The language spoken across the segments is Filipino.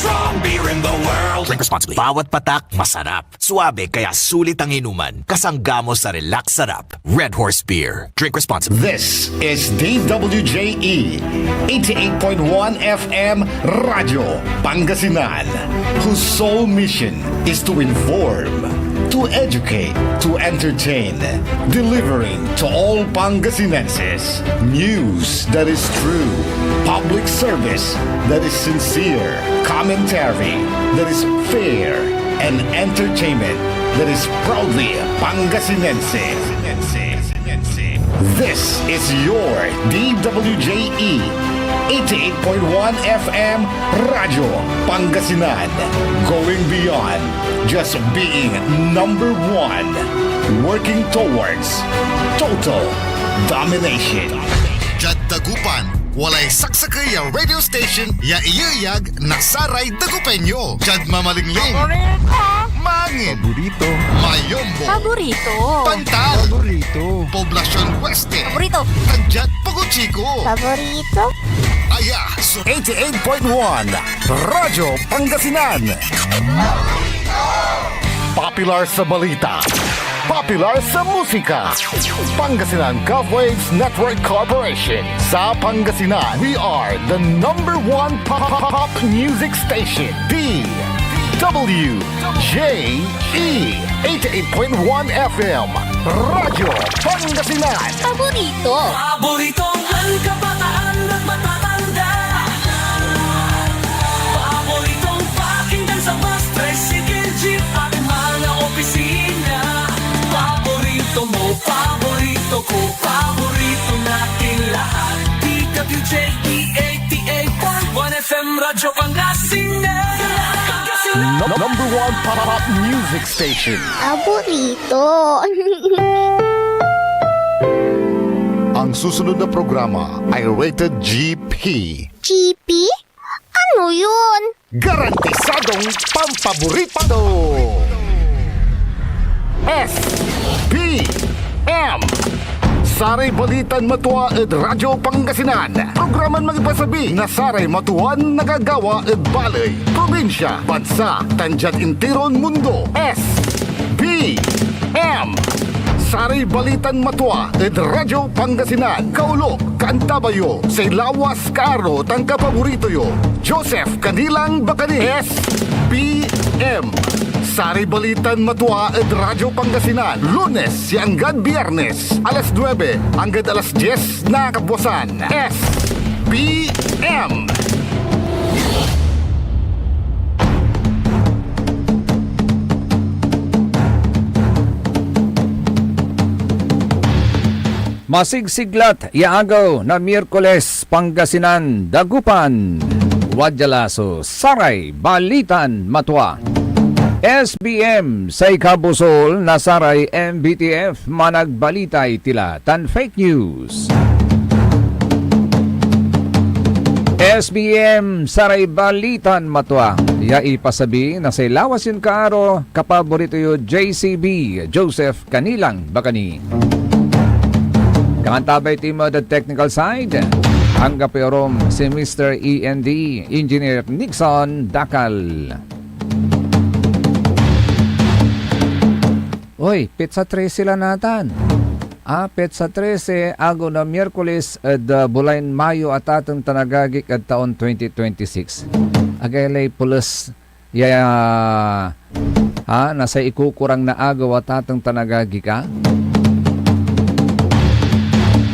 strong beer in the world. Drink responsibly. Bawat patak, masarap. Suabe, kaya sulit ang inuman. Kasangga mo sa relax sarap. Red Horse Beer. Drink responsibly. This is DWJE 88.1 FM Radio Pangasinan, whose sole mission is to inform, to educate, to entertain, delivering to all Pangasinenses news that is true, public service that is sincere, commentary that is fair, and entertainment that is proudly Pangasinense. This is your DWJE 88.1 FM Radio Pangasinan, going beyond just being number one, working towards total domination. Jad Dagupan, walay saksakay ya radio station ya iyayag nasaray Dagupenyo. Jad mamalingling, mangin, Paborito. mayombo, Paborito. pantal, Paborito. Poblasyon Oeste, Paborito. Tagyat Paguchiko, Paborito. Aya, 88.1 Radyo Pangasinan. Popular sa balita, popular sa musika. Pangasinan Waves Network Corporation. Sa Pangasinan, we are the number one pop music station. DWJE 88.1 FM Radyo Pangasinan. Paborito. Paboritong ang kabataan at matatanda. Paboritong pakinggan sa bus, tricycle, jeep at mga opisina. Paborito mo, paborito ko, paborito natin lahat. DWJE 88.1 FM Radyo Pangasinan. Number one pop music station. Paborito. Ang susunod na programa ay rated GP. GP? Ano yun? Garantisadong pampaborito. SPM Saray Balitan Matua ed Radyo Pangasinan. Programan magipasabi na saray matuan nagagawa ed balay, probinsya, bansa, tanjat intiron mundo. SPM Saray Balitan Matua ed Radyo Pangasinan. Kaulo, Kantabayo, say lawas kaaro tangka paborito yo. Joseph Kanilang Bakani. SPM Saray Balitan Matua ed Radyo Pangasinan. Lunes hanggang Biyernes, alas 9 hanggang alas 10 na kapuasan. SPM Masigsiglat, Iaagaw na Miyerkules, Pangasinan, Dagupan, Wadyalaso, Saray, Balitan, Matua. SBM sa Ikabusol, Nasaray, MBTF, Managbalitay, Tila, Tan Fake News. SBM, Saray, Balitan, Matua. Ya ipasabi na sa lawas yun kaaro, kapaborito yo JCB, Joseph Kanilang Bakani. Kantabay team of the technical side, ang kapeorom si Mr. END, Engineer Nixon Dakal. Oy, pizza 3 sila natan. Pizza 13, ago na Miyerkules at Bulain Mayo at atong tanagagik at taon 2026. Agalay pulos nasa ikukurang na agaw at atong tanagagik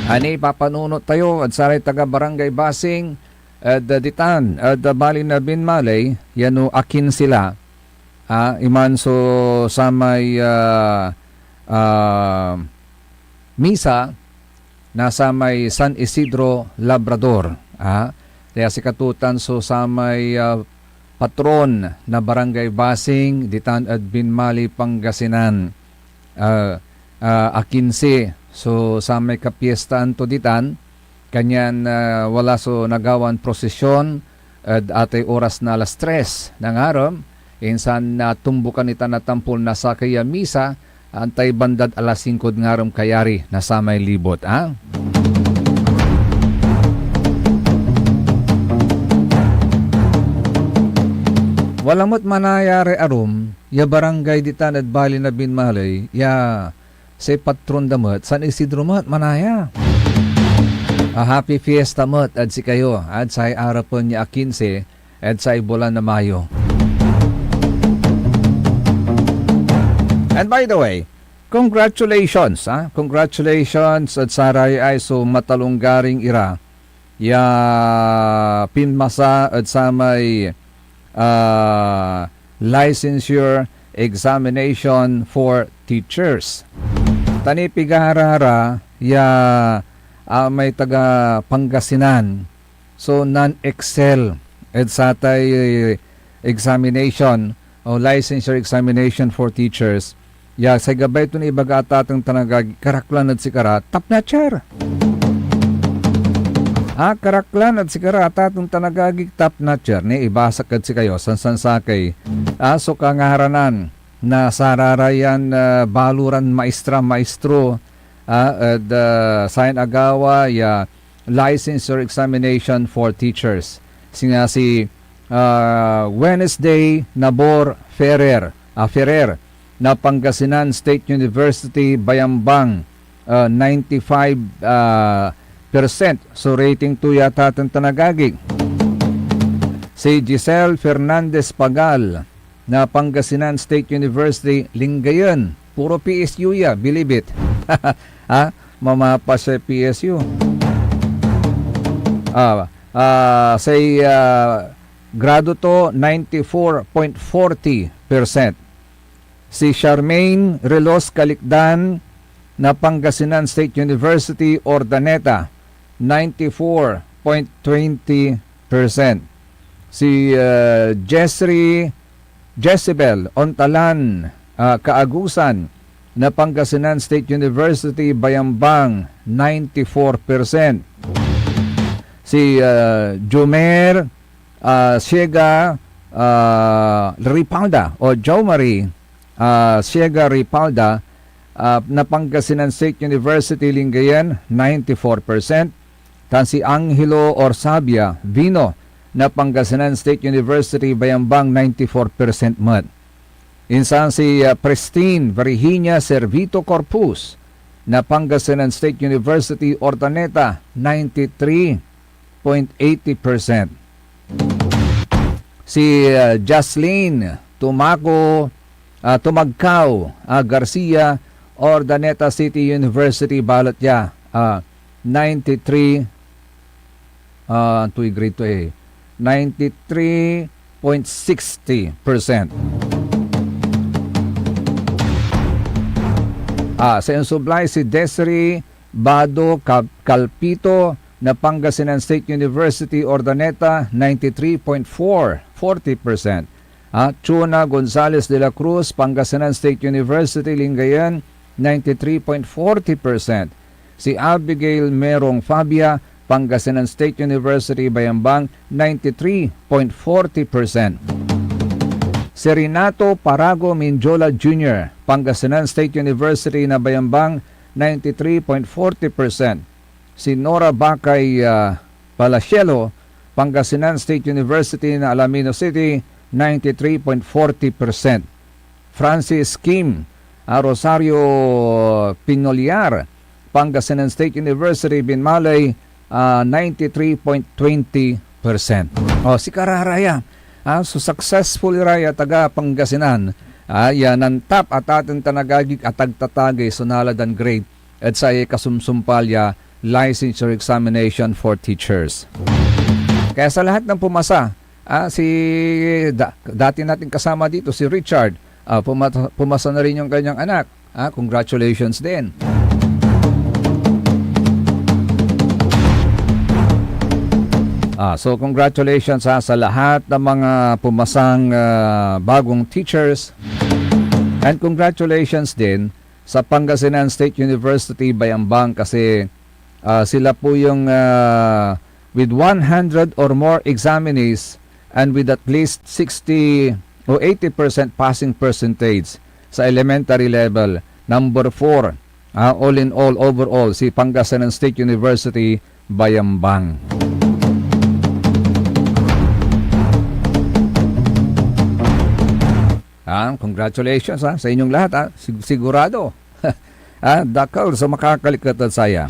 Ani papanunot tayo at saray taga Barangay Basing at ditan at bali na Binmalay yano akin sila iman so sa may misa nasa may San Isidro Labrador kaya si katutan so sa may patron na Barangay Basing ditan at Binmalay Pangasinan akinsi so sa may kapiestaan to ditan kanyan wala so nagawan prosesyon at atay oras na alas 3 ng araw insan na tumbukan ita na tampol na sa kaya misa antay bandad alas 5 ng araw kayari na sa may libot walamot manayari arum, ya barangay ditan at bali na binmalay, ya say patron damot, San Isidro mat manaya. A happy fiesta mat at si kayo, at say arapon niya 15, at say bulan na Mayo. And by the way, congratulations, congratulations at saray ay so matalunggaring ira, ya pinmasa at sa may licensure examination for teachers. Tani pigarara ya may taga Pangasinan, so non-excel at sa tay examination o licensure examination for teachers. Ya sa gabay ito ni ibaga atatang tanagag karaklan at sikara tap na char. Karaklan at sikara atatang tanagagig tap na char ni ibasak at si kayo sansansakay. So kangaharanan na sararayan baluran maestro at sign agawa ya licensure examination for teachers. Singa si Wednesday Nabor Ferrer na Pangasinan State University Bayambang 95% so rating 2 yata ang tanagagig. Si Giselle Fernandez Pagal na Pangasinan State University Lingayen, puro PSU ya, believe it. Mamapa sa PSU. Say grado to 94.40%. Si Charmaine Relos Calicdan na Pangasinan State University Ordaneta 94.20%. Si Jezebel Ontalan Kaagusan na Pangasinan State University Bayambang 94%. Si Jumer Siega Ripalda o Jo Marie Siega Ripalda na Pangasinan State University Lingayen 94%. Tan si Angelo Orsabia Vino na Pangasinan State University Bayambang 94% mat. Insan si Pristine Virginia Servito Corpus na Pangasinan State University Ordaneta 93.80%. Si Jocelyn Tumagkaw Garcia Ordaneta City University Balatya 93 grade to 93.60%. Sa insublay si Desiree Bado Calpito na Pangasinan State University Ordaneta 93.40%. Chuna Gonzales de la Cruz Pangasinan State University Lingayen 93.40%. Si Abigail Merong Fabia Pangasinan State University Bayambang 93.40%. Si Renato Parago Minjola Jr. Pangasinan State University na Bayambang 93.40%. Si Nora Bakay Palacielo Pangasinan State University na Alamino City 93.40%. Francis Kim Rosario Pinoliar Pangasinan State University Binmalay 93.20%. Si Kararaya so successful raya taga Pangasinan yan ang top at ating tanagagig at tagtatagay sunaladan grade at sa kasumsumpalya licensure examination for teachers. Kaya sa lahat ng pumasa dati natin kasama dito si Richard pumasa na rin yung kanyang anak. Congratulations din. So congratulations sa lahat ng mga pumasang bagong teachers, and congratulations din sa Pangasinan State University Bayambang kasi sila po yung with 100 or more examinees and with at least 60 o 80% passing percentage sa elementary level. Number 4, all in all, overall, si Pangasinan State University Bayambang. Congratulations sa inyong lahat. Sigurado. Dakal sa makakalikatan saya.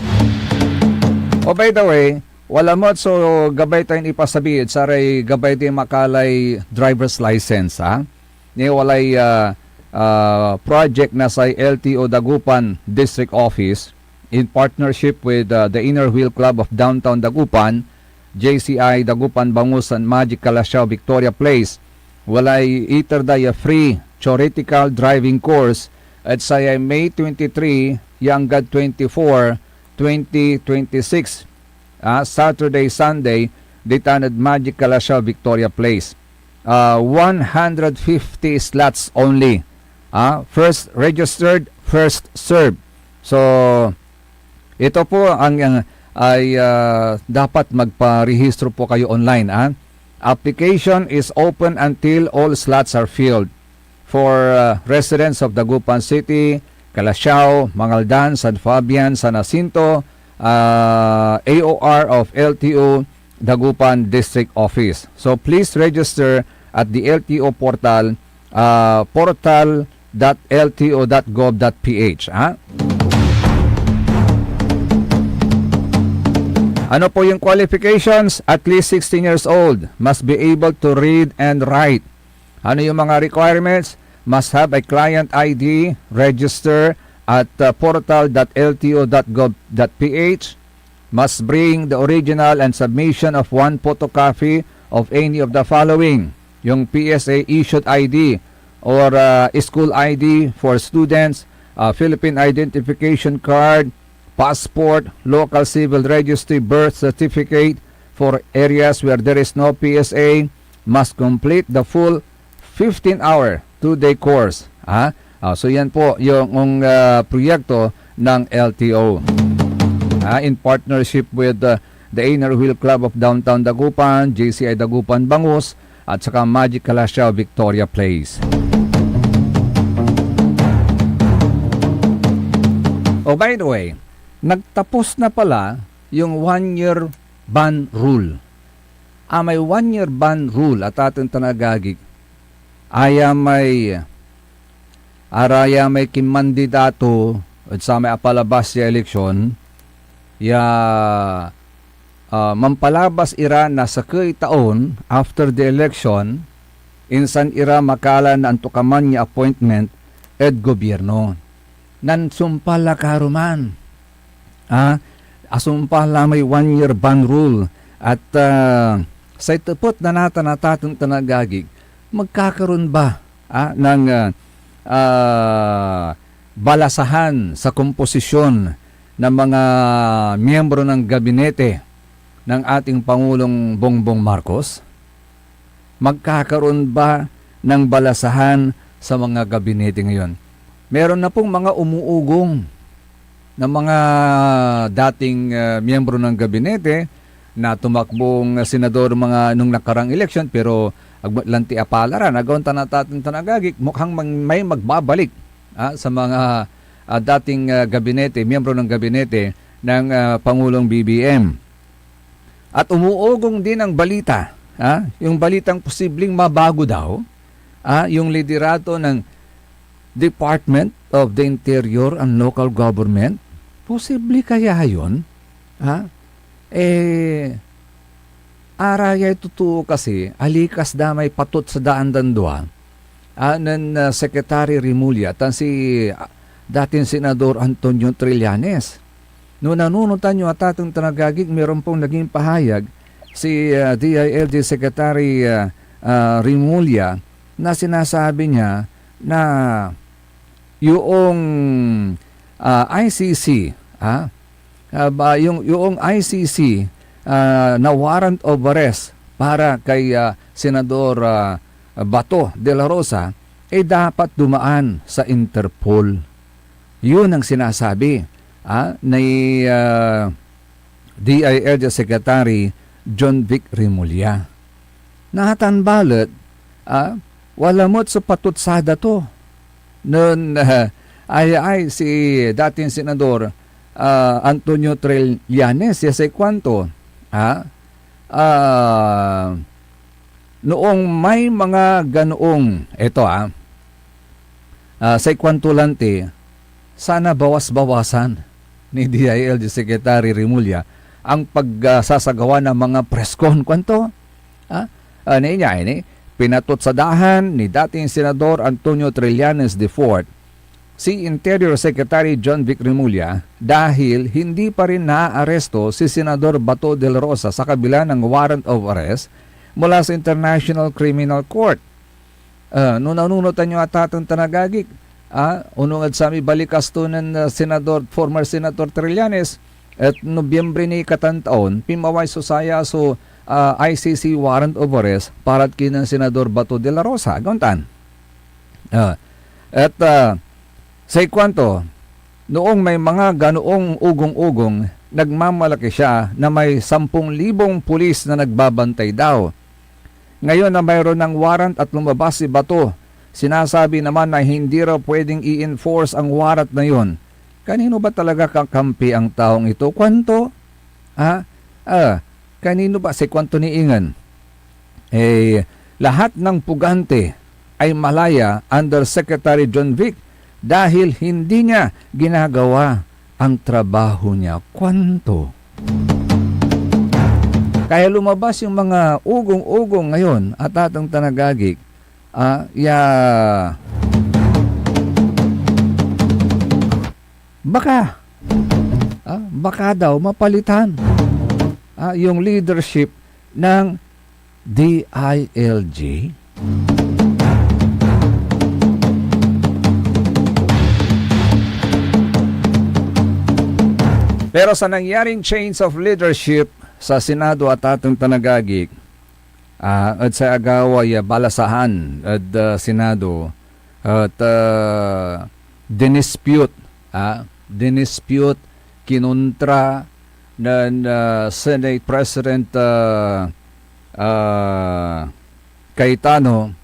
O by the way, wala mo so gabay tayong ipasabihin saray gabay din makalay driver's license. Ni walay project na sa LTO Dagupan District Office in partnership with the Inner Wheel Club of Downtown Dagupan, JCI Dagupan Bangusan Magic Calasiao Victoria Place. Walay iterday a free theoretical driving course at sa May 23 hanggang 24, 2026. Saturday, Sunday, ditanad Magic Calasiao Victoria Place. 150 slots only. First registered, first served. So, ito po ang ay dapat magparehistro po kayo online. Application is open until all slots are filled. For residents of Dagupan City, Calasiao, Mangaldan, San Fabian, San Jacinto, AOR of LTO Dagupan District Office. So please register at the LTO portal, portal.lto.gov.ph. Ano po yung qualifications? At least 16 years old, must be able to read and write. Ano yung mga requirements? Must have a client ID, register at portal.lto.gov.ph, must bring the original and submission of one photocopy of any of the following: yung PSA issued ID or school ID for students, Philippine identification card, passport, local civil registry birth certificate. For areas where there is no PSA, must complete the full 15-hour 2-day course. So yan po yung proyekto ng LTO in partnership with the Inner Wheel Club of Downtown Dagupan, JCI Dagupan Bangus at saka Magic Calasiao Victoria Place. Oh, by the way, nagtapos na pala yung 1-year ban rule. May 1-year ban rule at ating tanagagig. Araya may kimandidato at sa may apalabas sa eleksyon mampalabas ira na sa taon after the election insan ira makalan na antukaman niya appointment ed gobyerno nan sumpala karuman asumpala may 1-year ban rule at sa itupot na natatong tanagagig magkakaroon ba ng balasahan sa komposisyon ng mga miyembro ng gabinete ng ating Pangulong Bongbong Marcos? Magkakaroon ba ng balasahan sa mga gabinete ngayon? Meron na pong mga umuugong na mga dating miyembro ng gabinete na tumakbong senador mga nung nakarang eleksyon pero aglanti apalaran agaw tanatatin tanagagik mukhang may magbabalik sa mga dating gabinete, miyembro ng gabinete ng Pangulong BBM. At umuugong din ang balita, yung balitang posibleng mabago daw, yung liderato ng Department of the Interior and Local Government. Posible kaya yun? Arayay totoo kasi, alikas damay patot sa daan dandua, ng Secretary Rimulya, tan si dating Senador Antonio Trillanes. Noong nanunutan nyo at atong tanagagig, meron pong naging pahayag si DILG Secretary Rimulya na sinasabi niya na yung ICC, yung ICC na warrant of arrest para kay Senador Bato de la Rosa dapat dumaan sa Interpol. Yun ang sinasabi ni DILG Secretary John Vic Rimulya. Nahatan balot, wala mo't sa patutsada to. Noon ay si dating Senador Antonio Trillanes, yasay kwanto, noong may mga ganoong, sa ikwantulante, sana bawas-bawasan ni DILG Secretary Remulla ang pagsasagawa ng mga preskon. Kwanto? Niya ini, pinatot sa dahan ni dating Senador Antonio Trillanes IV si Interior Secretary John Vic Remulla dahil hindi pa rin naaaresto si Senador Bato del Rosa sa kabila ng warrant of arrest mula sa International Criminal Court. Nunanunutan nyo atatang tanagagik. Unungad sa mi balikas to ng former Senator Trillanes at Nobyembre ni katantaon, pimaway susaya so ICC warrant of arrest para kinang Senador Bato de la Rosa. Gauntan. Sa ikwanto, noong may mga ganoong ugong-ugong, nagmamalaki siya na may 10,000 pulis na nagbabantay daw. Ngayon na mayroon ng warrant at lumabas si Bato, sinasabi naman na hindi raw pwedeng i-enforce ang warrant na yon. Kanino ba talaga kakampi ang taong ito? Kwanto? Kanino ba? Si kwanto ni Ingan? Lahat ng pugante ay malaya under Secretary John Vic dahil hindi niya ginagawa ang trabaho niya. Kwanto? Kaya lumabas yung mga ugong-ugong ngayon at atang tanagagik. Baka daw mapalitan yung leadership ng DILG. Pero sa nangyaring change of leadership sa Senado at atong tanagagik, at sa agaway balasahan at Senado at dinispute kinontra ng Senate President Cayetano.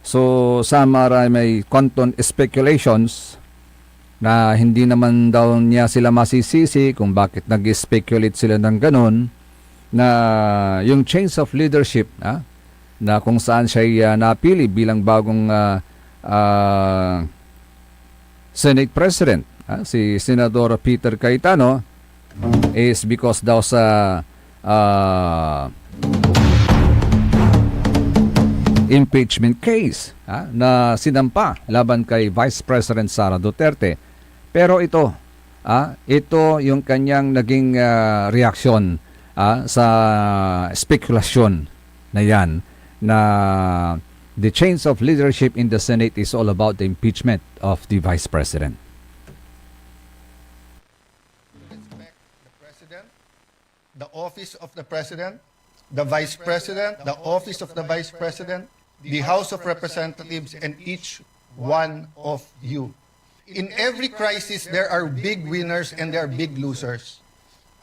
So sama may content speculations na hindi naman daw niya sila masisisi kung bakit nag-speculate sila ng ganon, na yung change of leadership na kung saan siya napili bilang bagong Senate President, si Senador Peter Cayetano, is because daw sa impeachment case na sinampa laban kay Vice President Sara Duterte. Pero ito yung kanyang naging reaksyon sa spekulasyon na yan, na the change of leadership in the Senate is all about the impeachment of the Vice President. The President, the Office of the President, the Vice President, the Office of the Vice President, the House of Representatives, and each one of you. In every crisis, there are big winners and there are big losers.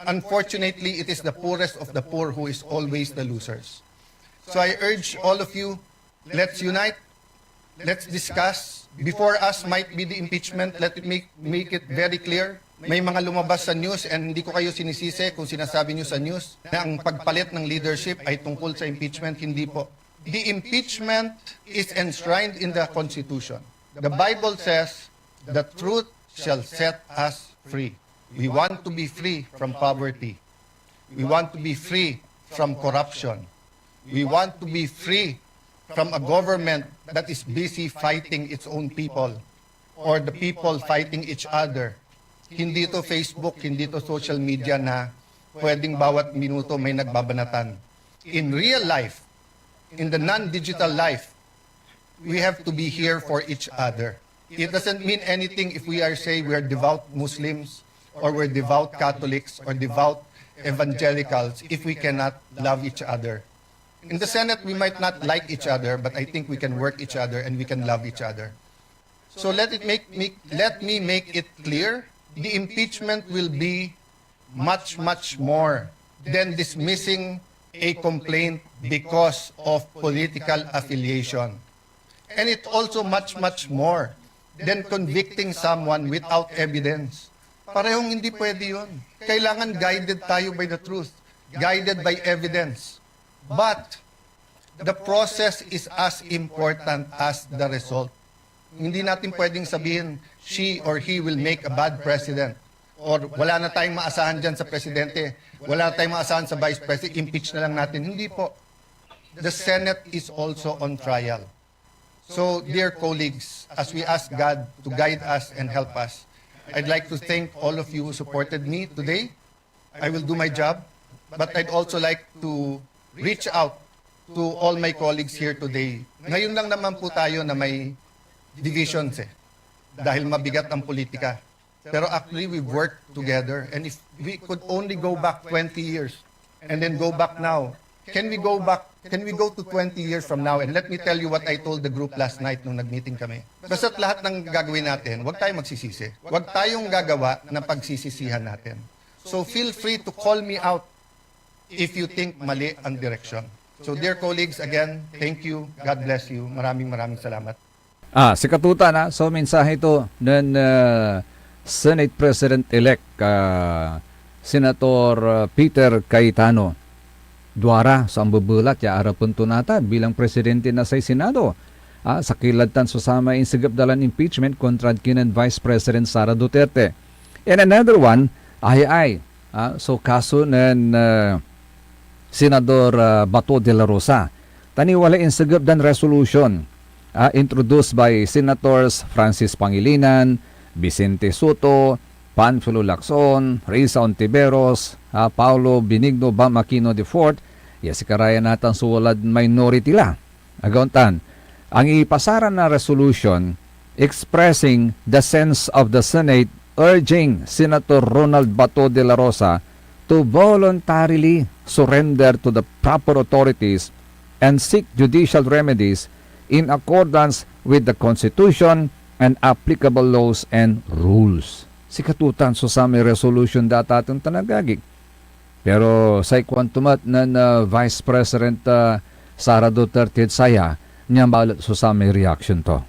Unfortunately, it is the poorest of the poor who is always the losers. So I urge all of you, let's unite, let's discuss. Before us might be the impeachment, let it make it very clear. May mga lumabas sa news, and hindi ko kayo sinisisi kung sinasabi nyo sa news na ang pagpalit ng leadership ay tungkol sa impeachment. Hindi po. The impeachment is enshrined in the Constitution. The Bible says, the truth shall set us free. We want to be free from poverty. We want to be free from corruption. We want to be free from a government that is busy fighting its own people or the people fighting each other. Hindi to Facebook, hindi to social media na pwedeng bawat minuto may nagbabanatan. In real life, in the non-digital life, we have to be here for each other. It doesn't mean anything if we are say we are devout Muslims or we're devout Catholics or devout evangelicals if we cannot love each other. In the Senate, we might not like each other, but I think we can work each other and we can love each other. So let me make it clear, the impeachment will be much, much more than dismissing a complaint because of political affiliation. And it's also much, much more than convicting someone without evidence. Parehong hindi pwede yun. Kailangan guided tayo by the truth, guided by evidence. But the process is as important as the result. Hindi natin pwedeng sabihin she or he will make a bad president. Or wala na tayong maasahan dyan sa presidente. Wala na tayong maasahan sa vice president. Impeach na lang natin. Hindi po. The Senate is also on trial. So, dear colleagues, as we ask God to guide us and help us, I'd like to thank all of you who supported me today. I will do my job, but I'd also like to reach out to all my colleagues here today. Ngayon lang naman po tayo na may divisions dahil mabigat ang politika. Pero actually, we've worked together. And if we could only go back 20 years and then go back now, can we go to 20 years from now? And let me tell you what I told the group last night nung nag-meeting kami. Basta't lahat ng gagawin natin, huwag tayong magsisisi. Huwag tayong gagawa ng pagsisisihan natin. So feel free to call me out if you think mali ang direksyon. So dear colleagues, again, thank you. God bless you. Maraming salamat. Si Katutan, so mensahe ito ng Senate President-elect Senator Peter Cayetano. Duara sa ambubulat ya arapun tunata bilang presidente na sa Senado. Sa kilatan susama in sigapdalan impeachment kontra kinan Vice President Sara Duterte. And another one, so kaso ng Senador Bato de la Rosa. Taniwala in sigapdan resolution introduced by Senators Francis Pangilinan, Vicente Soto, Panfilo Lacson, Risa Ontiveros, Paulo Benigno Bam Aquino IV, si karaya natang suwalad minority la. Agontan, ang ipasara na resolution expressing the sense of the Senate urging Senator Ronald Bato de la Rosa to voluntarily surrender to the proper authorities and seek judicial remedies in accordance with the Constitution and applicable laws and rules. Si Katutan so sa may resolution data atong tanagagig. Pero sa ikwantumat na Vice President Sara Duterte at saya, niya balat so sa may reaction to.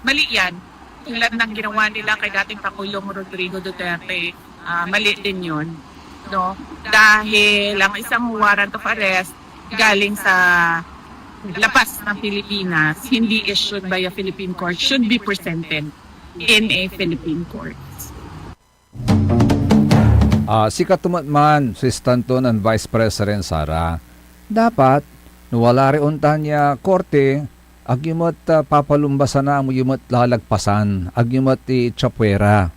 Mali yan. Tulad ng ginawa nila kay dating Pangulong Rodrigo Duterte, mali din yun. No? Dahil ang isang warrant of arrest galing sa labas ng Pilipinas, hindi issued by a Philippine court, should be presented in a Philippine court. Sikat tumatman si Stanton and Vice President Sara. Dapat, nawala rin niya korte, agyumot papalumbasan na mo yumot lalagpasan, agyumot i-chapwera.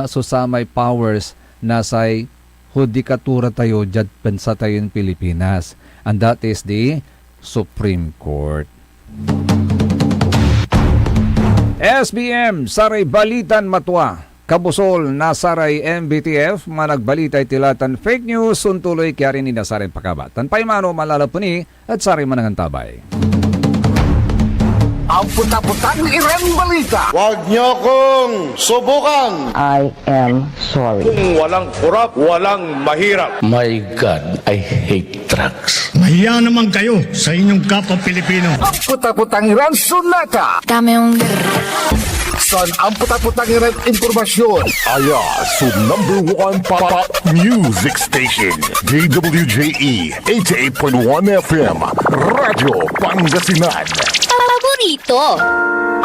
So sa may powers na say hudikatura tayo, judgment sa tayo in Pilipinas. And that is the Supreme Court. SBM, Saray Balitan Matwa. Kabusol na Saray MBTF, managbalitay tilatan fake news, untuloy kaya rin nina Saray Pakabatan. Paimano malalapuni at Saray Manangantabay. Ang puta-putang Iren Balita. Huwag niyo kong subukan. I am sorry. Kung walang kurap, walang mahirap. My God, I hate drugs. Mahiya naman kayo sa inyong kapwa Pilipino. Ang puta-putang Iren Sunata. Dami yung... Son, ang puta-putang Iren Informasyon. Aya, so #1 pop music station. DWJE 88.1 FM. Radyo Pangasinan. Paborito.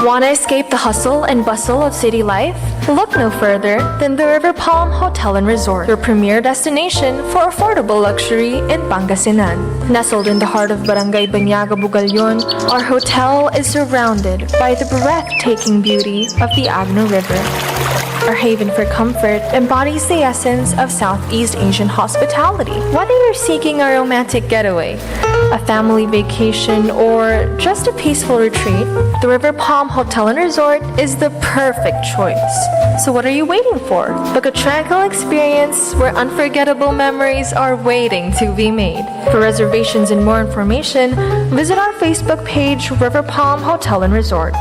Want to escape the hustle and bustle of city life? Look no further than the River Palm Hotel and Resort, your premier destination for affordable luxury in Pangasinan. Nestled in the heart of Barangay Banyaga, Bugalyon, our hotel is surrounded by the breathtaking beauty of the Agno River. Our haven for comfort embodies the essence of Southeast Asian hospitality. Whether you're seeking a romantic getaway, a family vacation, or just a peaceful retreat, the River Palm Hotel and Resort is the perfect choice. So what are you waiting for? Book a tranquil experience where unforgettable memories are waiting to be made. For reservations and more information, visit our Facebook page, River Palm Hotel and Resort.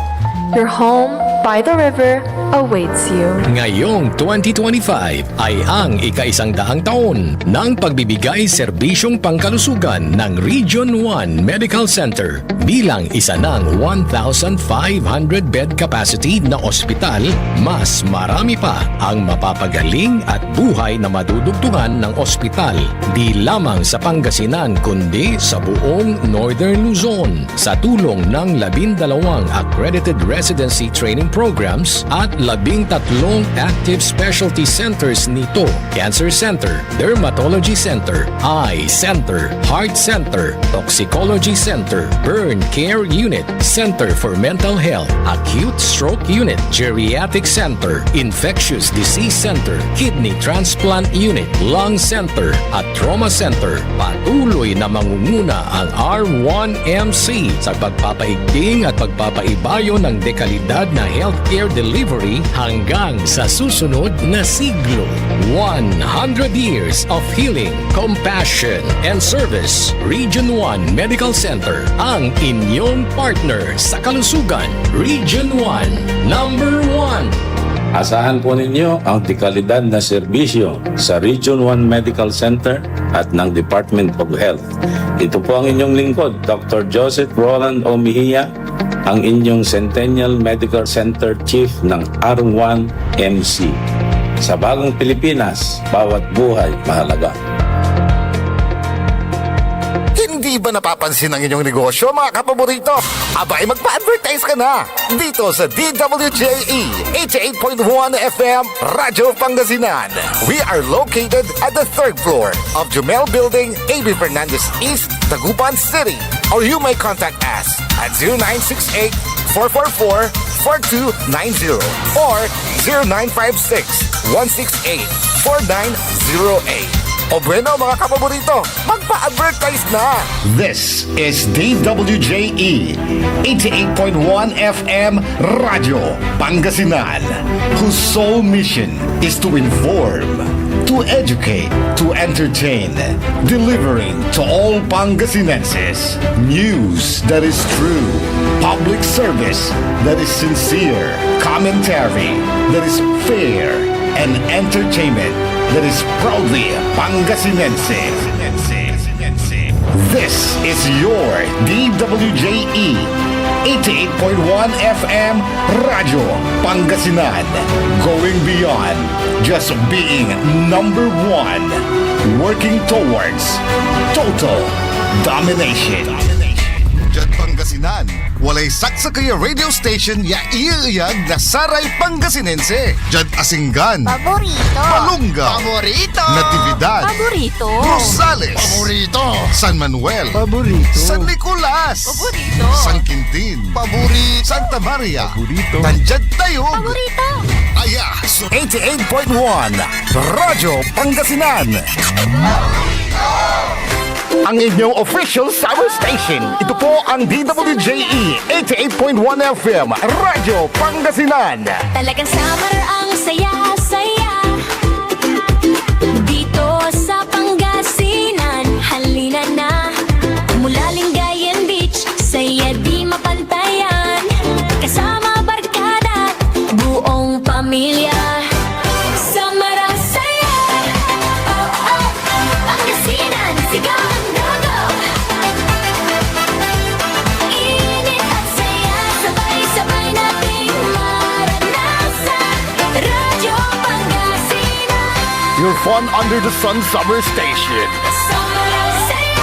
Your home by the river awaits you. Ngayong 2025 ay ang ika-100 taon ng pagbibigay serbisyong pangkalusugan ng Region 1 Medical Center bilang isa ng 1,500-bed capacity na ospital. Mas marami pa ang mapapagaling at buhay na madudugtungan ng ospital di lamang sa Pangasinan kundi sa buong Northern Luzon sa tulong ng 12 accredited residency training programs at 13 active specialty centers nito: Cancer Center, Dermatology Center, Eye Center, Heart Center, Toxicology Center, Burn Care Unit, Center for Mental Health, Acute Stroke Unit, Geriatric Center, Infectious Disease Center, Kidney Transplant Unit, Lung Center at Trauma Center. Patuloy na mangunguna ang R1MC sa pagpapaigting at pagpapaibayo ng dekalidad na healthcare delivery hanggang sa susunod na siglo. 100 years of healing, compassion, and service. Region 1 Medical Center, ang inyong partner sa kalusugan. Region 1, number 1. Asahan po ninyo ang dekalidad na serbisyo sa Region 1 Medical Center at ng Department of Health. Ito po ang inyong lingkod, Dr. Joseph Roland O. Mejia, ang inyong Centennial Medical Center Chief ng R1MC. Sa bagong Pilipinas, bawat buhay mahalaga. Hindi ba napapansin ang inyong negosyo, mga kapaborito? Abay, magpa-advertise ka na dito sa DWJE 88.1 FM Radyo Pangasinan. We are located at the 3rd floor of Jumel Building, A.B. Fernandez East, Dagupan City. Or you may contact us at 0968-444-4290 or 0956-168-4908. O bueno, mga kapaborito, magpa-advertise na! This is DWJE 88.1 FM Radio Pangasinan, whose sole mission is to inform, to educate, to entertain, delivering to all Pangasinenses news that is true, public service that is sincere, commentary that is fair, and entertainment that is proudly Pangasinense. This is your DWJE 88.1 FM Radio Pangasinan, going beyond just being number one, working towards total domination. Diyan Pangasinan, walay saksakaya radio station ya iiyag na Saray Pangasinense. Diyan Asinggan, Paborito. Malunga, Paborito. Natividad, Paborito. Rosales, Paborito. San Manuel, Paborito. San Nicolas, Paborito. San Quintin, Paborito. Santa Maria, Paborito. Tanjad Tayog, Paborito. Aya, 88.1 Radyo Pangasinan. Ang inyong official summer station. Ito po ang DWJE 88.1 FM Radyo Pangasinan. Talagang summer ang saya-saya dito sa Pangasinan. Halina na mula Lingayen Beach, saya di mapantayan. Kasama barkada, buong pamilya. Summer ang saya. Oh, oh, Pangasinan, sigaw ang dago. Init at saya, sabay-sabay nating maranasan. Radyo Pangasinan. Your fun under the sun summer station. Summer ang saya.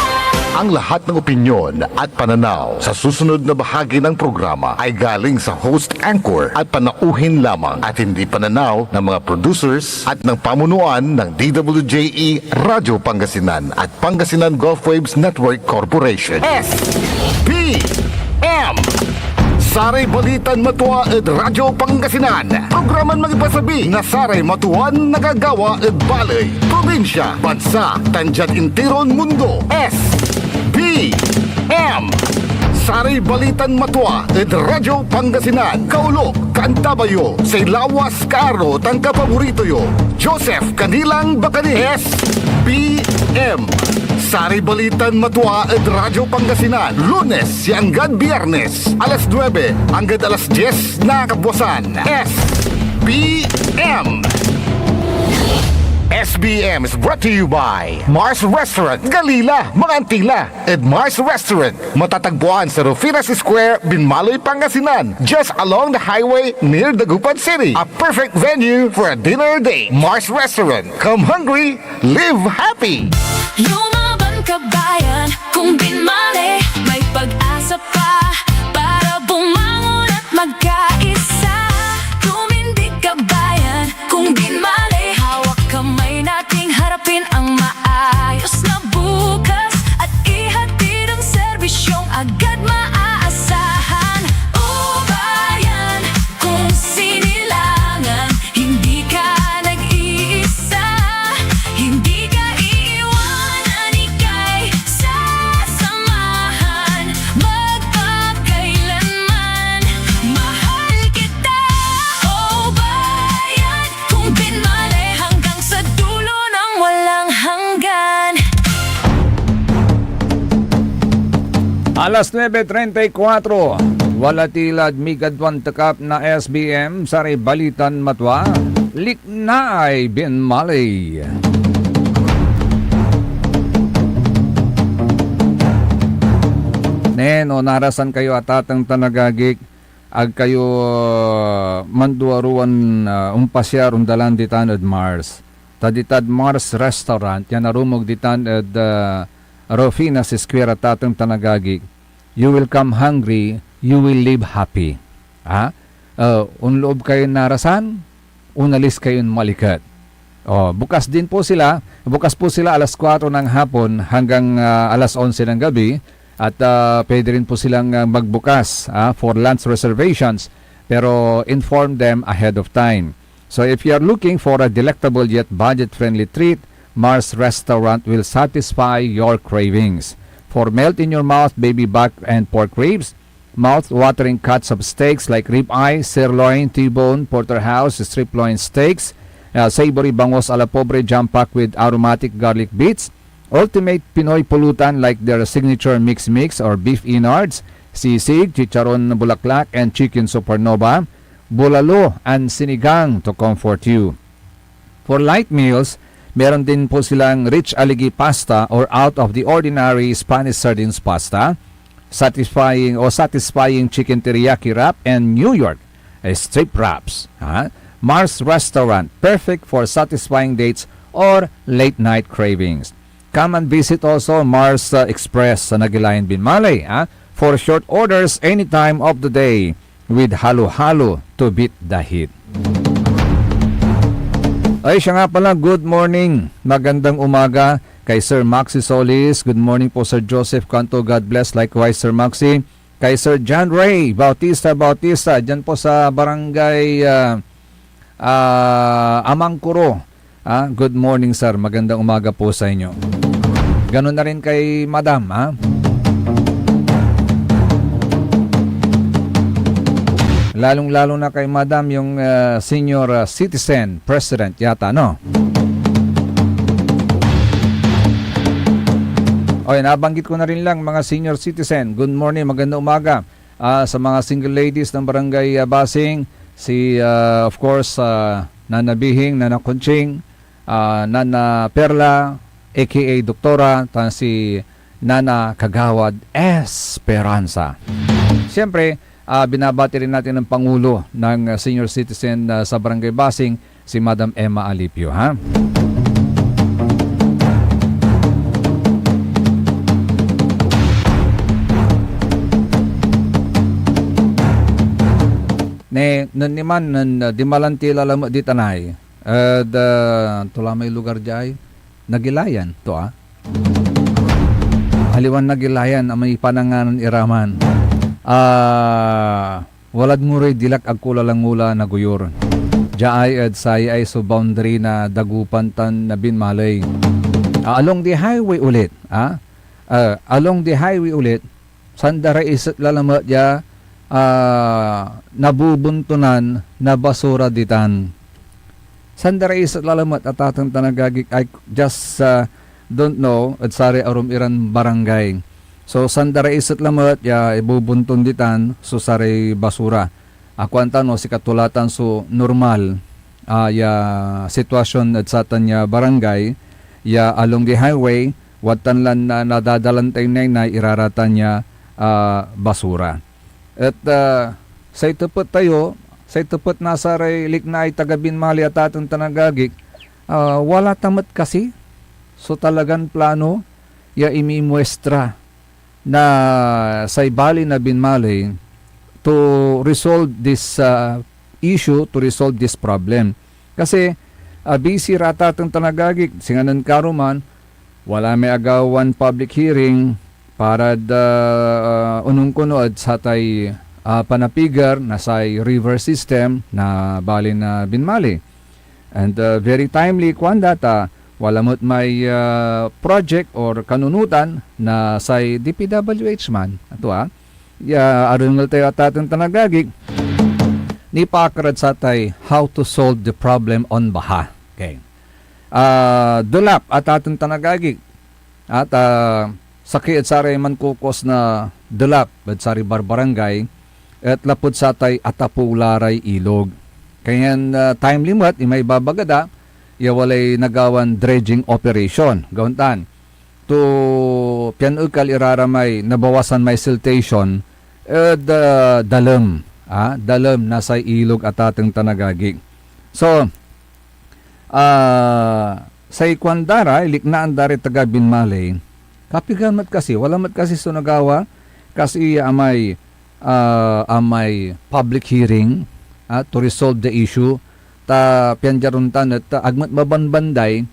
Ang lahat ng opinyon at pananaw sa susunod na bahagi ng programa ay galing sa host anchor at panauhin lamang at hindi pananaw ng mga producers at ng pamunuan ng DWJE Radio Pangasinan at Pangasinan Gulf Waves Network Corporation. SBM Saray Balitan Matua ed Radyo Pangasinan. Programan magipasabi na Saray Matuan nagagawa ed balay, probinsya, bansa, tanjat intiron mundo. SBM Saray Balitan Matua ed Radyo Pangasinan. Kaulok, Kantabayo, sa Lawas Kaaro, tangka paborito yo. Joseph Kanilang Bakani. SBM Saray Balitan Matua ed Radyo Pangasinan. Lunes hanggang Biyernes, alas 9 hanggang alas 10 na kabuwasan. SBM SBM. SBM is brought to you by Mars Restaurant, Galila, Mangantila, and Mars Restaurant. Matatagpuan sa Rufinas Square, Binmaloy, Pangasinan, just along the highway near Dagupan City. A perfect venue for a dinner date. Mars Restaurant. Come hungry, live happy. Lumaban ka bayan, kung binmali, may pag-asa pa para bumangon at magkaisa. Tumindig ka bayan, kung binmali, hawak kamay nating harapin ang maayos na bukas at ihatid ang serbisyong agad maaasahan. O bayan, kung sinilangan, hindi ka nag-iisa, hindi ka iiwanan, ika'y sasamahan magpakailanman. Mahal kita, o bayan, kung binmali hanggang sa dulo ng walang hanggan. Alas 9:34, walatilad migadwan takap na SBM sari balitan matwa, liknaay binmalay. Neno, narasan kayo atatang tanagagik, ag kayo manduaruan umpasyar undalan ditan ed Mars. Taditad Mars Restaurant, yan narumog ditan ed Rufinas Square atatang tanagagik. You will come hungry, you will live happy. Unloob kayo narasan, unalis kayo malikat. Bukas po sila alas 4 ng hapon hanggang alas 11 ng gabi. At pwede rin po silang magbukas for lunch reservations, pero inform them ahead of time. So if you are looking for a delectable yet budget-friendly treat, Mars Restaurant will satisfy your cravings. For melt-in-your-mouth baby back and pork ribs, mouth-watering cuts of steaks like ribeye, sirloin, T-bone, porterhouse, strip loin steaks, savory bangos a la pobre jam-packed with aromatic garlic bits, ultimate Pinoy pulutan like their signature mix or beef innards, sisig, chicharon bulaklak, and chicken supernova, bulalo, and sinigang to comfort you. For light meals, meron din po silang rich aligi pasta or out of the ordinary Spanish sardines pasta, satisfying chicken teriyaki wrap, and New York strip wraps. Mars Restaurant, perfect for satisfying dates or late night cravings. Come and visit also Mars Express sa Nagilayan Binmalay for short orders any time of the day with halo-halo to beat the heat. Ay, siya nga pala, good morning. Magandang umaga kay Sir Maxi Solis. Good morning po Sir Joseph Canto. God bless. Likewise Sir Maxi. Kay Sir John Ray Bautista. Dyan po sa barangay Amangkuro. Good morning sir. Magandang umaga po sa inyo. Ganun na rin kay Madam. Lalong-lalo na kay Madam yung senior citizen president yata, no? Okay, nabanggit ko na rin lang mga senior citizen. Good morning, magandang umaga. Sa mga single ladies ng barangay Basing, si of course Nana Bihing, Nana Conching, Nana Perla, aka Doktora, si Nana Kagawad Esperanza. Siyempre, binabati rin natin ng Pangulo ng senior citizen sa Barangay Basing, si Madam Emma Alipio. Di malantila lamang di tanay. Tulamay lugar jay. Nagilayan to Aliwan Nagilayan, amay pananganan iraman. Walad nguray dilak agkula lang mula na guyor. Jaay at say ay so boundary na Dagupan tan na Binmalay. Along the highway ulit. Along the highway ulit, sandara isat lalamat ya nabubuntunan na basura ditan. Sandara isat lalamat at atang tanagagik I just don't know at sari arum iran barangay. So sandara isat lamat ya ibubunton ditan so sari basura. Akuan no si katulatan so normal ya sitwasyon at sa tanya barangay ya along the highway watan lan na nadadalan tayo na iraratan niya basura. At sa itupot tayo, sa itupot nasa lik na ay taga-Binmali at atong tanagagik, wala tamat kasi. So talagang plano ya imimuestra na sa ibali na Binmali to resolve this issue, to resolve this problem. Kasi busy rata atong tanagagik, singanan karuman, wala may agawan public hearing para unong kunood sa tay panapigar na sa river system na bali na Binmali. And very timely kwan data, wala mo't may project or kanunutan na sa DPWH man. Ato aron tayo at ating tanagagig, ni pakarad sa tay how to solve the problem on Baha. Okay. Dulap at ating tanagagig at sakit at sari man kukos na dulap at sari barbarangay at lapod sa tay atapularay ilog. Kaya time limit imay babagada walay nagawan dredging operation. Gauntan to pianukal iraramay nabawasan may siltation dalam nasa ilog at ating tanagagig. So sa ikwandara iliknaan dari taga Binmali kapigan mat kasi wala mat kasi sunagawa kasi amay public hearing to resolve the issue ta pianjaruntan at agmat mabanbanday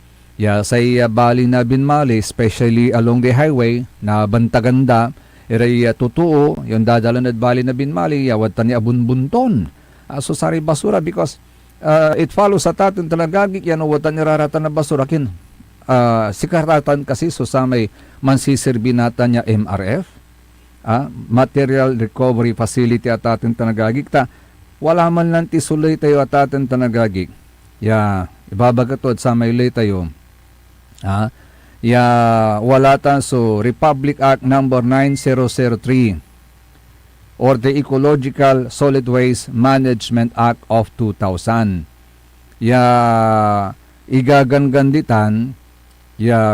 say bali na Binmali, especially along the highway na bantaganda iray totoo yung dadalan at bali na Binmali wad tani abunbunton so sari basura because it follows sa tatin talagagik yan wad tani raratan na basura kin sikaratan kasi so sa may mansisirbi natin niya MRF Material Recovery Facility at atin tanagagik ta wala man lang tisuloy tayo at atin tanagagik ibabagatod sa may lay tayo wala tan so Republic Act number 9003 or the Ecological Solid Waste Management Act of 2000 igaganganditan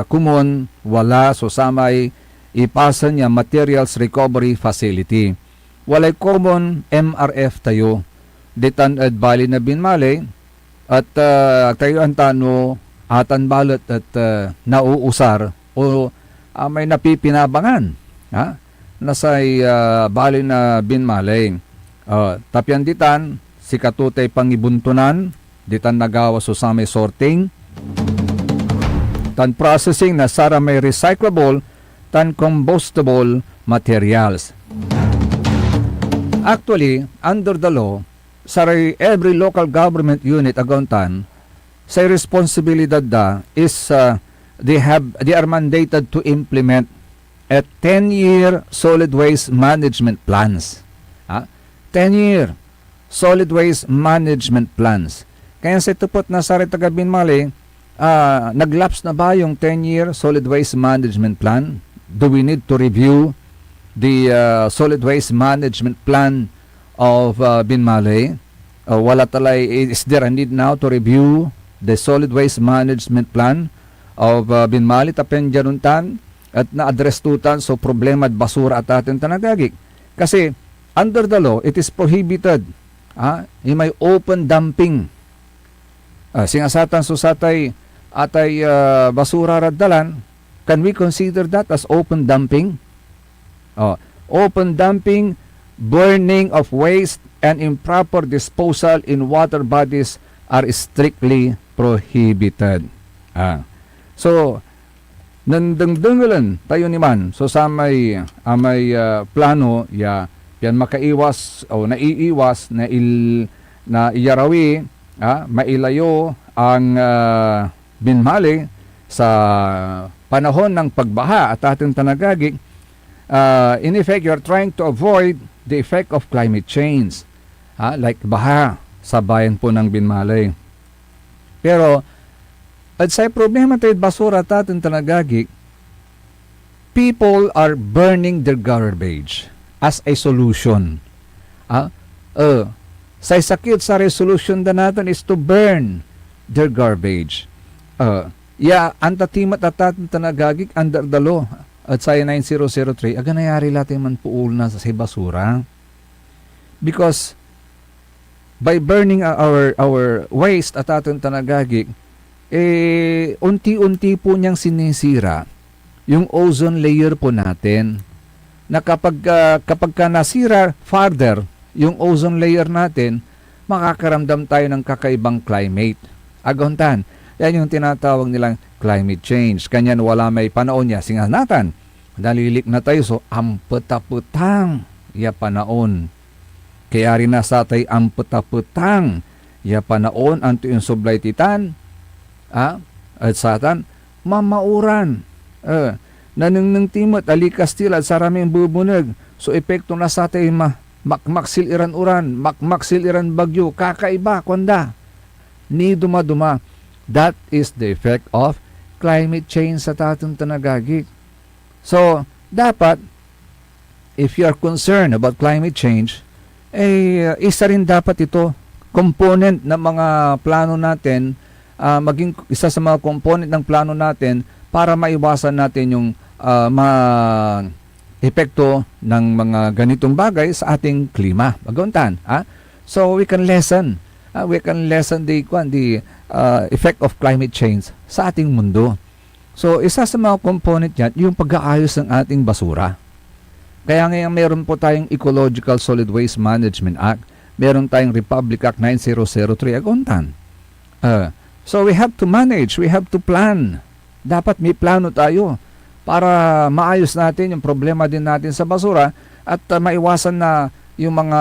kumon wala so samay ipasa niya Materials Recovery Facility walay common MRF tayo ditan at bali na Binmali at tayo ang tano atan balot at nauusar o may napipinabangan nasay bali na Binmali tapyan ditan si katutay pangibuntunan ditan nagawa so sa may sorting tan processing na sara may recyclable tan combustible materials. Actually, under the law, saray every local government unit agontan say responsibilidad is they are mandated to implement a 10-year solid waste management plans. 10-year solid waste management plans. Kaya sa tupot na saray taga Binmali, naglaps na ba yung 10-year solid waste management plan? Do we need to review the solid waste management plan of Binmali? Wala talay, is there a need now to review the solid waste management plan of Binmali tapen januntan at na-address tutan so problema at basura at atin tanagagik? Kasi under the law, it is prohibited. Yung may open dumping. Singasatan so satay atay basura radalan. Can we consider that as open dumping? Open dumping, burning of waste, and improper disposal in water bodies are strictly prohibited. So, nandangdangalan tayo ni man. So, sa may plano, yan makaiwas o naiiwas na iyarawi, mailayo ang Binmali sa panahon ng pagbaha at ating tanagagik. In effect, you're trying to avoid the effect of climate change. Like baha sa bayan po ng Binmali. Pero, at sa problema tayo basura at ating tanagagik, people are burning their garbage as a solution. Sa sakit sa resolution da natin is to burn their garbage. Anta timat atatan tanagagik under the law at sa 9003 aga nayari latin man puul na sa basura. Because by burning our waste atatan tanagagik, unti-unti po niyang sinisira yung ozone layer po natin. Na kapag ka nasira farther yung ozone layer natin, makakaramdam tayo ng kakaibang climate. Agontan, yan yung tinatawag nilang climate change. Kanyan wala may panahon niya. Singanatan, nalilik na tayo so ampetapetang ya panaon. Kaya rin nasa tayo ampetapetang ya panaon anto yung sublay titan. At satan, mamauran. Nanang timot, alikas tila at saraming bubunag. So epekto na sa tayo makmaksil iran uran, makmaksil iran bagyo, kakaiba, kwanda. Ni dumaduma. That is the effect of climate change sa tatong tanagagik. So, dapat, if you are concerned about climate change, isa rin dapat ito, component ng mga plano natin, maging isa sa mga component ng plano natin para maiwasan natin yung epekto ng mga ganitong bagay sa ating klima. Baguntan, So, we can lessen the effect of climate change sa ating mundo. So, isa sa mga component yan, yung pag-aayos ng ating basura. Kaya ngayon meron po tayong Ecological Solid Waste Management Act, meron tayong Republic Act 9003, aguntan. So, we have to manage, we have to plan. Dapat may plano tayo para maayos natin yung problema din natin sa basura at maiwasan na yung mga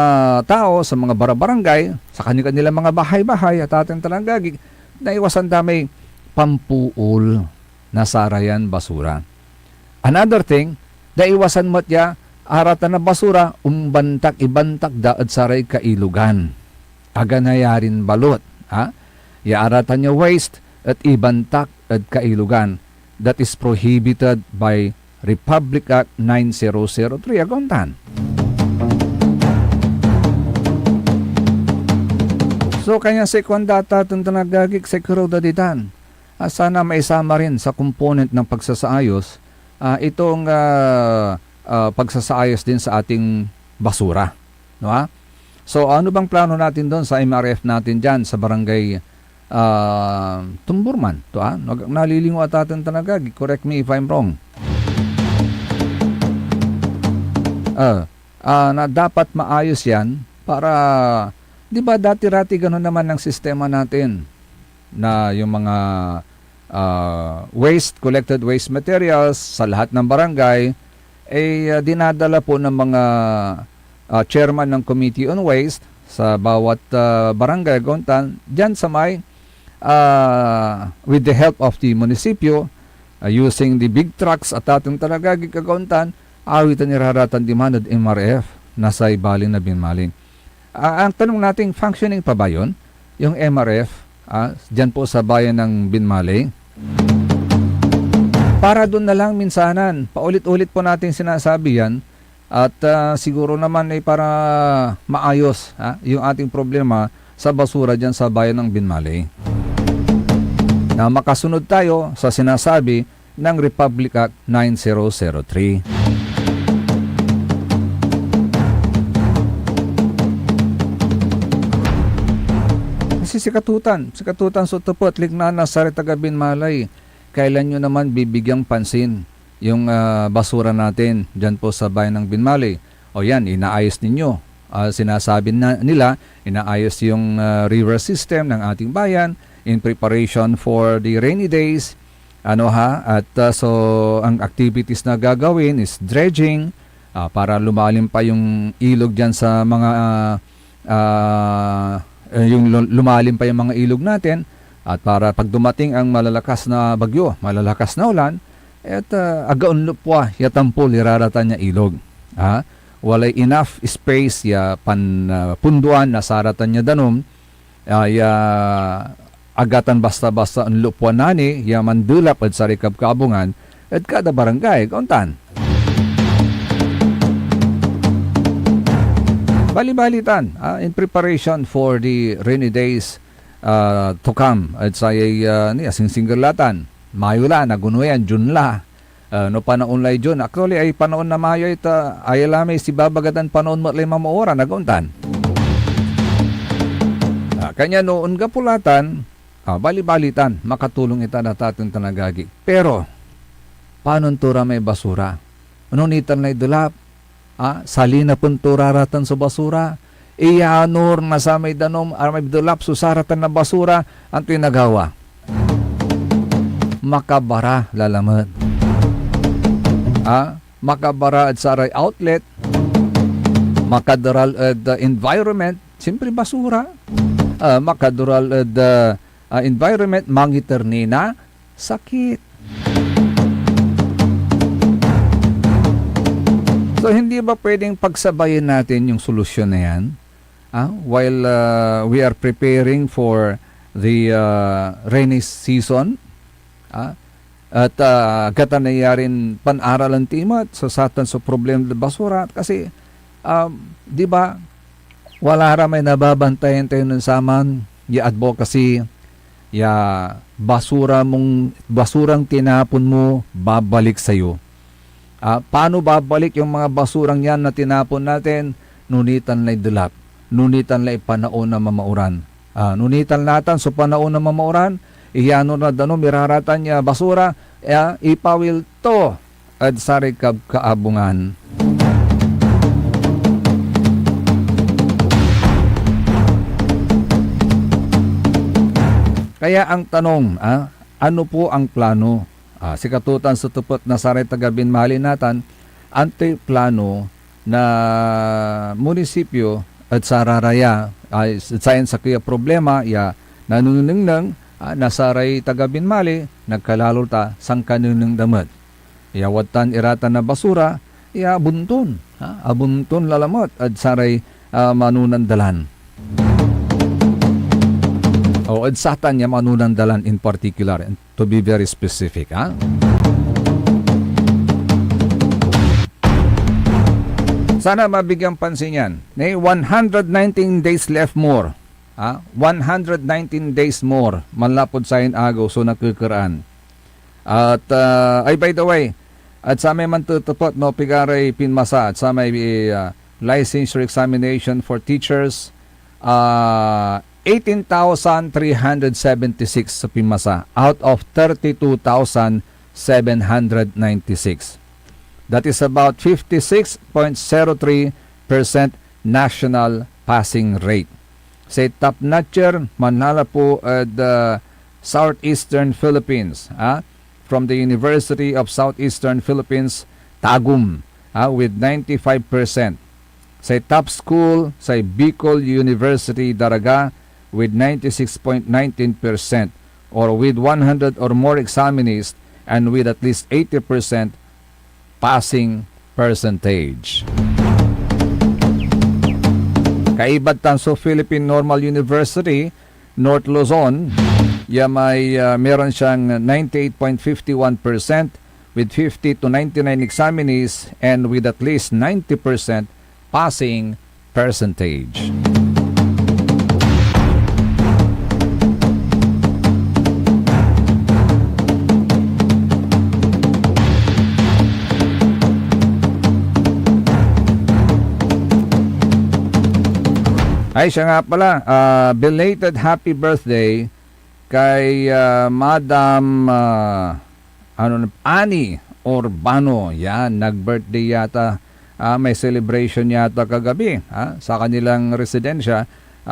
tao sa mga barangay, sa kanilang mga bahay-bahay at ating talangagig, na iwasan damay pampuol na sarayan basura. Another thing, na iwasan matya aratan na basura, ibantak da at saray kailugan. Aga nayarin balot. Aratan nyo waste at ibantak at kailugan. That is prohibited by Republic Act 9003. Aguntan. So, kanya sekundata itong tanagagik sekuro daditan. Sana maisama rin sa component ng pagsasaayos itong pagsasaayos din sa ating basura. No, So, ano bang plano natin doon sa MRF natin dyan sa barangay Tumburman? Nalilingo at ating tanagagik. Correct me if I'm wrong. Na dapat maayos yan para... Di ba dati-rati gano'n naman ang sistema natin na yung mga collected waste materials sa lahat ng barangay dinadala po ng mga chairman ng Committee on Waste sa bawat barangay Gontan dyan sa may with the help of the munisipyo using the big trucks at atong talagagig kagontan awitan niraratan di manod MRF nasa ibaling na binmaling. Ang tanong natin, functioning pa ba yun? Yung MRF, dyan po sa bayan ng Binmalay. Para doon na lang minsanan, paulit-ulit po natin sinasabi yan at siguro naman ay para maayos yung ating problema sa basura dyan sa bayan ng Binmalay. Na makasunod tayo sa sinasabi ng Republic Act 9003. Sikatutan so tupot lignana sa retagabin malay. Kailan nyo naman bibigyang pansin yung basura natin dyan po sa bayan ng Binmalay? O yan, inaayos ninyo. Sinasabi nila, inaayos yung river system ng ating bayan in preparation for the rainy days. At so ang activities na gagawin is dredging para lumalim pa yung ilog dyan sa mga yung lumalim pa yung mga ilog natin at para pag dumating ang malalakas na bagyo, malalakas na ulan, at agaon lupwa yatampol iraratan niya ilog. Walay enough space ya punduan na saratan niya danom, agatan basta-basta ang lupwa nani ya mandulap at sarikab kaabungan at kada barangay kauntan. bali-balitan in preparation for the rainy days to come. At sa singsinggirlatan, Mayo la, nagunuyan, June la. No panaon lay June. Actually, ay panaon na Mayo ita, ay alamay si babagadan panaon mo lima maora, naguntan. Kanya noon gapulatan, bali-balitan, makatulong ita na tatin tanagagi. Pero, paano tura may basura? Nunitan na idulap, salina pun turaratan sa basura, iyanor na sa may danom, may idulap, susaratan na basura, ang tinagawa. Makabara lalamat. Makabara at saray outlet, makadural at environment, siyempre basura. Makadural at environment, mangiternina, sakit. So, hindi ba pwedeng pagsabayin natin yung solusyon na yan? While we are preparing for the rainy season, at katanayarin pan-aralan timat sa satan sa problem ng basura. Kasi, di ba, wala ramay nababantayan tayo ng saman, ya advocacy, ya basurang tinapon mo, babalik sa'yo. Paano babalik yung mga basurang yan na tinapon natin? Nunitan lay dulap. Nunitan lay panaon na mamauran. Nunitan natin so panaon na mamauran, iyano na dano miraratan niya basura, ipawil to at sarikab kaabungan. Kaya ang tanong, ano po ang plano? Si katutan sa tupot na saray tagabin mali natan, ante plano na munisipyo at sararaya sayan sa kaya problema ya nanunungnang nasaray tagabin mali nagkalalulta sang kanunung damat. Ya watan iratan na basura ya abuntun, abuntun lalamot at saray manunandalan. O adsatan niya manunandalan in particular, and to be very specific. Sana mabigyan pansin yan. 119 days left more. 119 days more. Manlapod sa agaw, so nakukuraan. At, by the way, at sa may mantutupot, no, pigaray pinmasa, at sa may licensure examination for teachers, 18,376 sa pinmasa out of 32,796. That is about 56.03% national passing rate. Sa top notcher, manala po the Southeastern Philippines, from the University of Southeastern Philippines, Tagum, with 95%. Sa top school, sa Bicol University, Daraga, with 96.19%, or with 100 or more examinees and with at least 80% passing percentage. Kaibat tanso Philippine Normal University, North Luzon, meron siyang 98.51% with 50 to 99 examinees and with at least 90% passing percentage. Ay, siya nga pala, belated happy birthday kay Madam Ani Urbano. Yan, nag-birthday yata, may celebration yata kagabi sa kanilang residensya.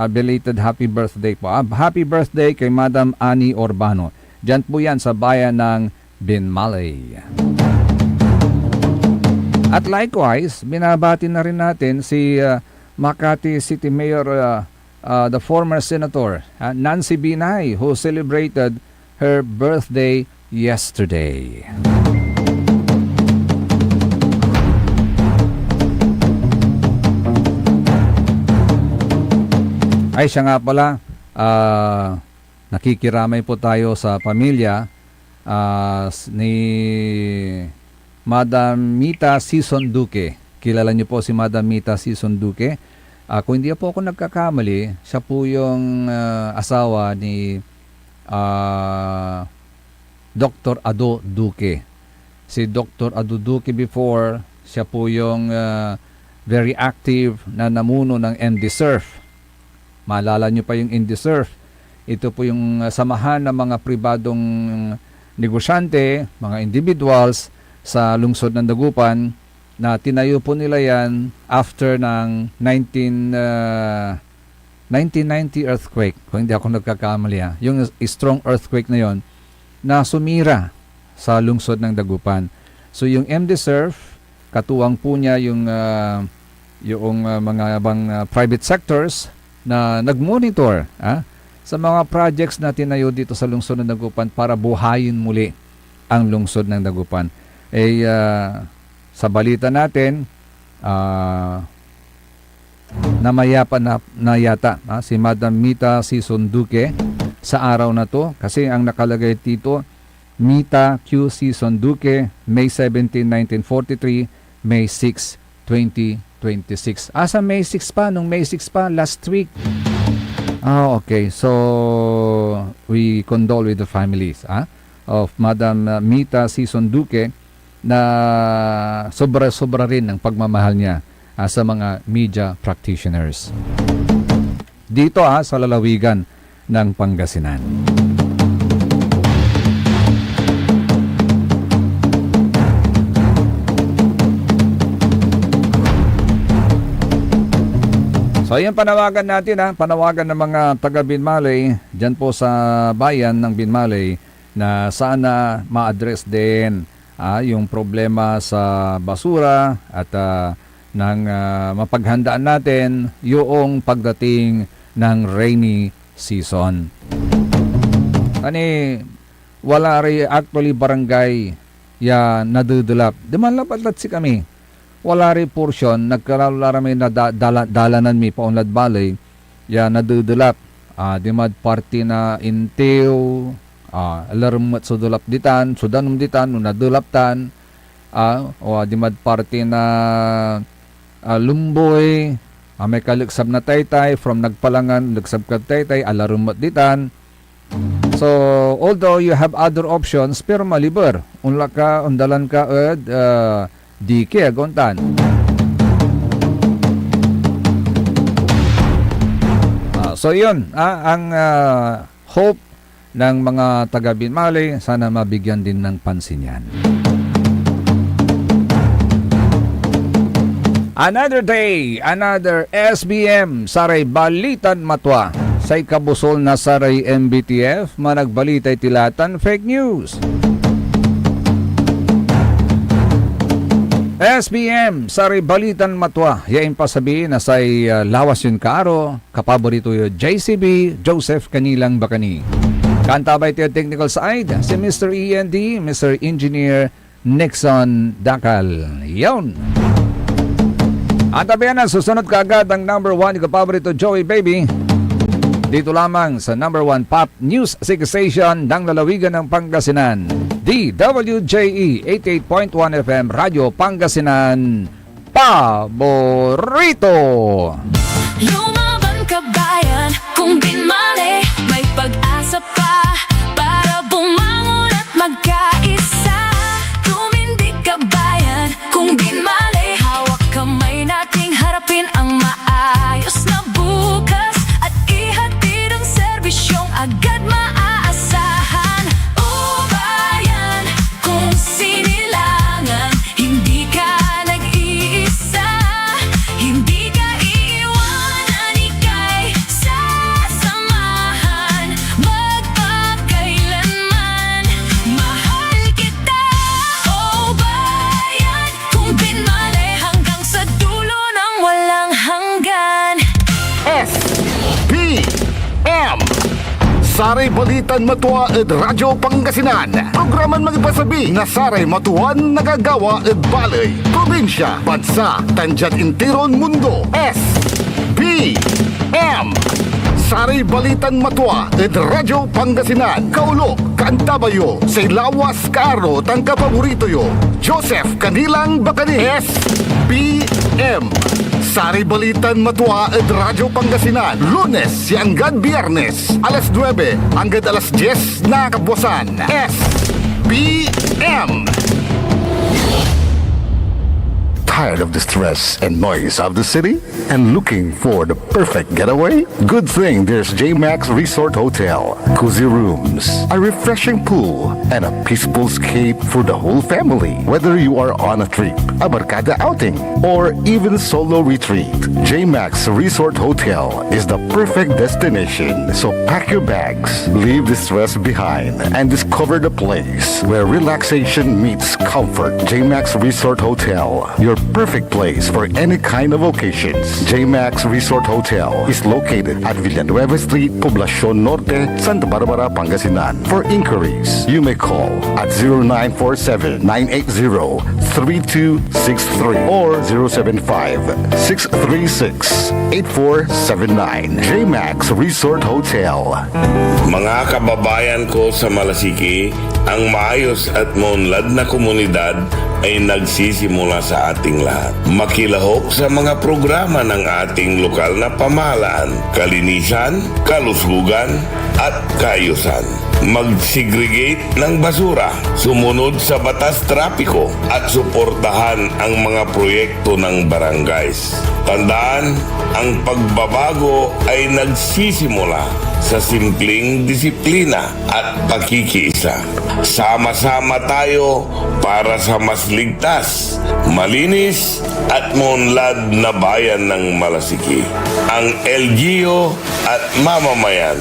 Belated happy birthday po. Happy birthday kay Madam Ani Urbano. Diyan po yan sa bayan ng Binmalay. At likewise, binabati na rin natin si Makati City Mayor, the former Senator Nancy Binay, who celebrated her birthday yesterday. Ay, siya nga pala, nakikiramay po tayo sa pamilya ni Madam Mita Sison Duque. Kilala niyo po si Madam Mita Sison Duque. Kung hindi po ako nagkakamali, siya po yung asawa ni Dr. Ado Duque. Si Dr. Ado Duque before, siya po yung very active na namuno ng NDSURF. Maalala nyo pa yung NDSURF. Ito po yung samahan ng mga pribadong negosyante, mga individuals sa lungsod ng Dagupan na tinayo po nila yan after ng 1990 earthquake. Kung hindi ako nagkakamali, yung strong earthquake na yon na sumira sa lungsod ng Dagupan. So yung MDSURF, katuwang po niya yung mga ibang private sectors na nagmonitor sa mga projects na tinayo dito sa lungsod ng Dagupan para buhayin muli ang lungsod ng Dagupan. Sa balita natin, namayapa na yata si Madam Mita Sison Duque sa araw na to, kasi ang nakalagay dito, Mita Q. Sison Duque, May 17, 1943, May 6, 2026. Sa May 6 pa, nung May 6 pa, last week. Okay. So, we condole with the families of Madam Mita Sison Duque na sobra-sobra rin ang pagmamahal niya sa mga media practitioners. Dito sa lalawigan ng Pangasinan. So ayan, panawagan natin panawagan ng mga taga Binmalay dyan po sa bayan ng Binmalay na sana ma-address din yung problema sa basura at ng mapaghandaan natin yung pagdating ng rainy season. Wala rin actually barangay nadudulap. Dimanlapat si kami. Wala rin portion, nagkalala may dalanan mi paunlad balay, nadudulap. Dimad party na intiw, alarmat sudulap ditan, sudanum ditan, nadulaptan, o dimad party na lumboy, may kalugsab na taytay, from nagpalangan, lugsab ka taytay, alarmat ditan. So, although you have other options, pero maliber. Unla ka, undalan ka, di ke agontan. So, yun, ang hope ng mga taga Binmalay, sana mabigyan din ng pansin yan. Another day, another SBM, saray balitan matwa. Say kabusol na saray MBTF, managbalitay tilatan fake news. SBM, saray balitan matwa. Yain pa sabihin na say lawas yun karo, kapaborito yun JCB, Joseph Kanilang Bakani. Kantabay tayo technical side, si Mr. END, Mr. Engineer Nixon Dakal. Yun. At tabihan na, susunod kaagad ang number 1 kapaborito Joey Baby. Dito lamang sa number 1 pop news station ng lalawigan ng Pangasinan. DWJE 88.1 FM Radio Pangasinan. Paborito! Lumaban ka bayan, kung Binmalay, may pag-asa pa para bumangon at magkaisa. Tumindig ka bayan, kung Binmalay, hawak kamay nating harapin ang maayos na bukas at ihatid ang serbisyong agad maaasahan. O bayan, kung sinilangan, hindi ka nag-iisa, hindi ka iiwanan, ika'y sasamahan magpakailanman. Mahal kita, o bayan, kung Binmalay hanggang sa dulo ng walang hanggan. SPM Saray Balitan Matwa ed Radyo Pangasinan. Programan magipasabi na saray matuan nagagawa ed balay, probinsya, bansa, tanjat intiron mundo. SPM Saray Balitan Matwa ed Radyo Pangasinan. Kaulo, Kantabayo, say lawas karo tang kapaborito yo. Joseph Kanilang Bakani. PM. Sari Balitan Matua at Radyo Pangasinan. Lunes hanggang Biyernes. Alas 9 hanggang alas 10 na kabuwasan. SBM. Tired of the stress and noise of the city? And looking for the perfect getaway? Good thing there's JMax Resort Hotel. Cozy rooms, a refreshing pool, and a peaceful escape for the whole family. Whether you are on a trip, a barkada outing, or even solo retreat, JMax Resort Hotel is the perfect destination. So pack your bags, leave the stress behind, and discover the place where relaxation meets comfort. JMax Resort Hotel, your perfect place for any kind of occasions. JMax Resort Hotel is located at Villanueva Street, Poblacion Norte, Santa Barbara, Pangasinan. For inquiries, you may call at 0947-980-3263 or 075-636-8479. JMax Resort Hotel. Mga kababayan ko sa Malasiki, ang maayos at maunlad na komunidad ay nagsisimula sa ating lahat. Makilahok sa mga programa ng ating lokal na pamahalaan, kalinisan, kalusugan, at kaayusan. Mag-segregate ng basura, sumunod sa batas trapiko, at suportahan ang mga proyekto ng barangays. Tandaan, ang pagbabago ay nagsisimula sa simpleng disiplina at pakikiisa. Sama-sama tayo para sa mas ligtas, malinis at maunlad na bayan ng Malasiki. Ang LGU at mamamayan.